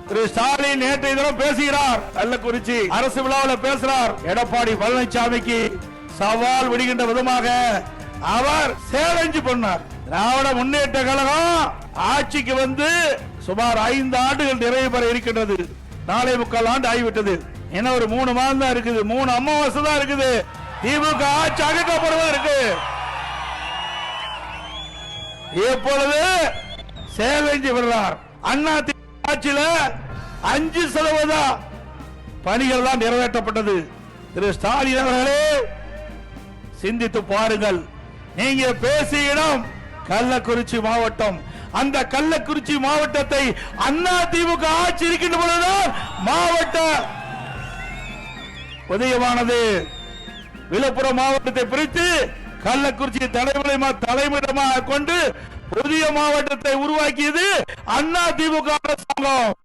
திரு ஸ்டாலின் நேற்றைய தினம் பேசுகிறார். கள்ளக்குறிச்சி அரசு விழாவில் பேசுறார். எடப்பாடி பழனிசாமிக்கு சவால் விடுகின்ற விதமாக அவர் சேலஞ்சு பண்ணார். திராவிட முன்னேற்ற கழகம் ஆட்சிக்கு வந்து சுமார் 5 ஆண்டுகள் நிறைவு பெற இருக்கின்றது. 4.25 ஆண்டு ஆகிவிட்டது. என்ன ஒரு 3 மாதம் தான் இருக்குது. 3 அமாவாசை தான் இருக்குது. திமுக ஆட்சி அகற்றப்படுவதா இருக்கு. இப்பொழுது சேலஞ்சு விடுறார். அண்ணா ஆட்சியில 5% பணிகள் தான் நிறைவேற்றப்பட்டது. திரு ஸ்டாலின் அவர்களே சிந்தித்து பாருங்கள். நீங்க பேசிய இடம் கள்ளக்குறிச்சி மாவட்டம். அந்த கள்ளக்குறிச்சி மாவட்டத்தை அண்ணா திமுக ஆட்சி இருக்கின்ற பொழுதுதான் மாவட்ட உதயமானது. விழுப்புரம் மாவட்டத்தை பிரித்து கள்ளக்குறிச்சி தலைமையிடமாக கொண்டு புதிய மாவட்டத்தை உருவாக்கியது அண்ணா திமுக அரசாங்கம்.